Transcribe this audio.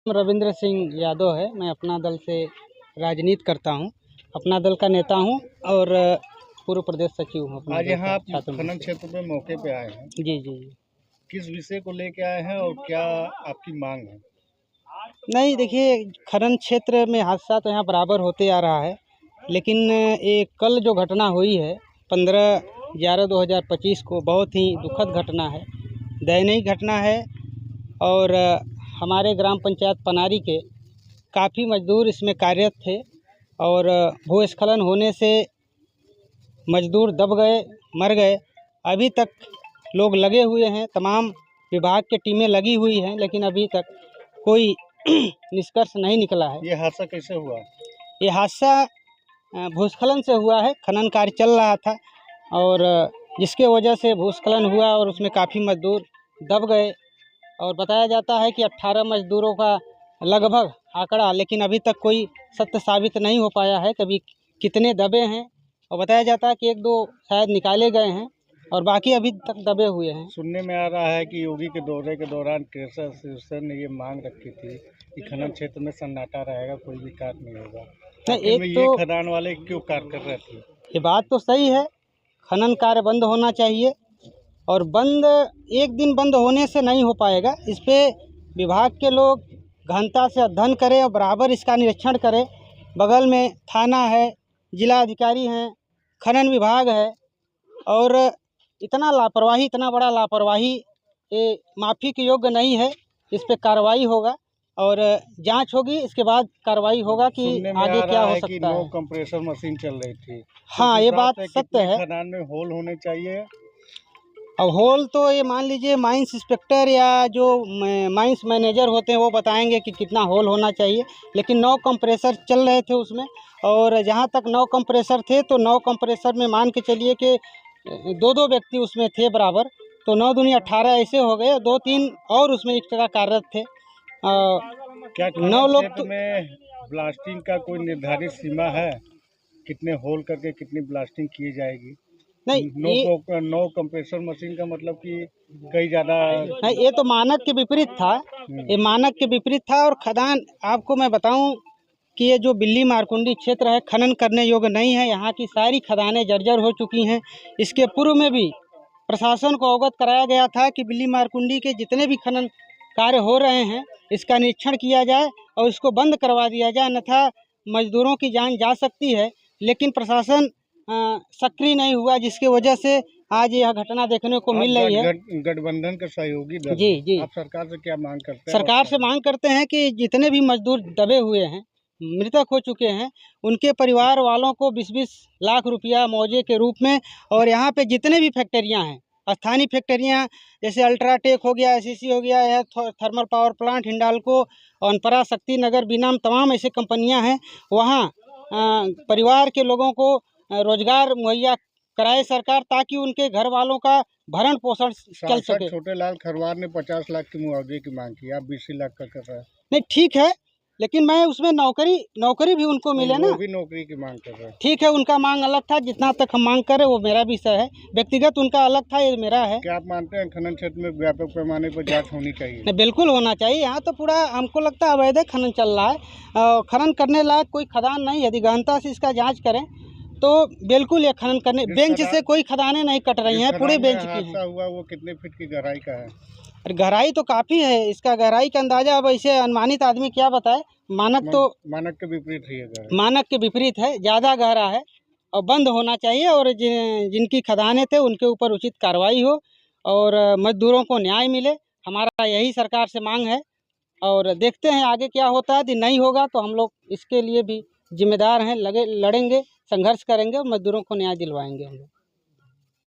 रविंद्र सिंह यादव है। मैं अपना दल से राजनीति करता हूं, अपना दल का नेता हूं और पूर्व प्रदेश सचिव हूं। आज यहाँ आप खनन क्षेत्र में मौके पे आए हैं। जी जी जी। किस विषय को लेके आए हैं और क्या आपकी मांग है? नहीं, देखिए, खनन क्षेत्र में हादसा तो यहाँ बराबर होते आ रहा है, लेकिन एक कल जो घटना हुई है 15/11/2025 को, बहुत ही दुखद घटना है, दयनीय घटना है। और हमारे ग्राम पंचायत पनारी के काफ़ी मजदूर इसमें कार्यरत थे और भूस्खलन होने से मजदूर दब गए, मर गए। अभी तक लोग लगे हुए हैं, तमाम विभाग की टीमें लगी हुई हैं, लेकिन अभी तक कोई निष्कर्ष नहीं निकला है। ये हादसा कैसे हुआ? ये हादसा भूस्खलन से हुआ है। खनन कार्य चल रहा था और जिसके वजह से भूस्खलन हुआ और उसमें काफ़ी मजदूर दब गए। और बताया जाता है कि 18 मजदूरों का लगभग आंकड़ा, लेकिन अभी तक कोई सत्य साबित नहीं हो पाया है कभी कितने दबे हैं। और बताया जाता है कि 1-2 शायद निकाले गए हैं और बाकी अभी तक दबे हुए हैं। सुनने में आ रहा है कि योगी के दौरे के दौरान कृषि एसोसिएशन ने ये मांग रखी थी कि खनन क्षेत्र में सन्नाटा रहेगा, कोई भी कार्य नहीं होगा। नहीं, एक ये खदान वाले क्यों कार्य कर रहे थे? ये बात तो सही है, खनन कार्य बंद होना चाहिए और बंद एक दिन बंद होने से नहीं हो पाएगा। इस पे विभाग के लोग गहनता से अध्ययन करें और बराबर इसका निरीक्षण करें। बगल में थाना है, जिला अधिकारी हैं, खनन विभाग है और इतना बड़ा लापरवाही ये माफ़ी के योग्य नहीं है। इस पे कार्रवाई होगा और जांच होगी, इसके बाद कार्रवाई होगा कि आगे क्या हो सकता है। 9 कंप्रेसर मशीन चल रही थी। हाँ, ये बात सत्य है। खदान में होल होने चाहिए। अब होल तो ये मान लीजिए माइंस इंस्पेक्टर या जो माइंस मैनेजर होते हैं वो बताएंगे कि कितना होल होना चाहिए, लेकिन 9 कंप्रेसर चल रहे थे उसमें। और जहाँ तक 9 कंप्रेसर थे तो 9 कंप्रेसर में मान के चलिए कि 2-2 व्यक्ति उसमें थे बराबर, तो 9 दूनी 18 ऐसे हो गए। 2-3 और उसमें एक्स्ट्रा कार्यरत थे। क्या 9 लोग तो में ब्लास्टिंग का कोई निर्धारित सीमा है? कितने होल करके कितनी ब्लास्टिंग की जाएगी? नहीं, 9 कंप्रेसर मशीन का मतलब कि कई ज़्यादा नहीं, ये तो मानक के विपरीत था। ये मानक के विपरीत था। और खदान, आपको मैं बताऊं कि ये जो बिल्ली मारकुंडी क्षेत्र है, खनन करने योग्य नहीं है। यहाँ की सारी खदानें जर्जर हो चुकी हैं। इसके पूर्व में भी प्रशासन को अवगत कराया गया था कि बिल्ली मारकुंडी के जितने भी खनन कार्य हो रहे हैं इसका निरीक्षण किया जाए और इसको बंद करवा दिया जाए, अन्यथा मजदूरों की जान जा सकती है। लेकिन प्रशासन सक्रिय नहीं हुआ, जिसके वजह से आज यह घटना देखने को मिल रही है। गठबंधन का सहयोगी दल, जी, आप सरकार से क्या मांग करते हैं? सरकार से मांग करते हैं कि जितने भी मजदूर दबे हुए हैं, मृतक हो चुके हैं, उनके परिवार वालों को 20-20 लाख रुपया मुआवजे के रूप में, और यहाँ पे जितने भी फैक्ट्रियाँ हैं, स्थानीय फैक्ट्रियाँ जैसे अल्ट्राटेक हो गया, SCC हो गया, या thermal power plant, Hindalco, Anpara, Shakti Nagar, बीनाम, तमाम ऐसे कंपनियाँ हैं, वहाँ परिवार के लोगों को रोजगार मुहैया कराए सरकार, ताकि उनके घर वालों का भरण पोषण चल सके। छोटे लाल खरवार ने 50 लाख की मुआवजे की मांग की, आप 20 लाख का कर रहे हैं। नहीं, ठीक है, लेकिन मैं उसमें नौकरी भी उनको मिले ना। वो भी नौकरी की मांग कर रहे हैं। ठीक है, उनका मांग अलग था, जितना तक हम मांग करें वो मेरा विषय है, व्यक्तिगत उनका अलग था, ये मेरा है। क्या आप मानते हैं खनन क्षेत्र में व्यापक पैमाने पर जांच होनी चाहिए? नहीं, बिल्कुल होना चाहिए। यहाँ तो पूरा हमको लगता है अवैध खनन चल रहा है। खनन करने लायक कोई खदान नहीं। यदि गहनता से इसका जाँच करें तो बिल्कुल ये खनन करने, बेंच से कोई खदानें नहीं कट रही हैं, पूरे बेंच की हैं। हुआ वो कितने फीट की गहराई का है? गहराई तो काफ़ी है, इसका गहराई का अंदाज़ा अब ऐसे अनुमानित आदमी क्या बताए। मानक के विपरीत है। मानक के विपरीत है, ज़्यादा गहरा है और बंद होना चाहिए। और जिनकी खदानें थे उनके ऊपर उचित कार्रवाई हो और मजदूरों को न्याय मिले। हमारा यही सरकार से मांग है और देखते हैं आगे क्या होता है। यदि नहीं होगा तो हम लोग इसके लिए भी जिम्मेदार हैं, लड़ेंगे, संघर्ष करेंगे और मजदूरों को न्याय दिलवाएंगे हम लोग।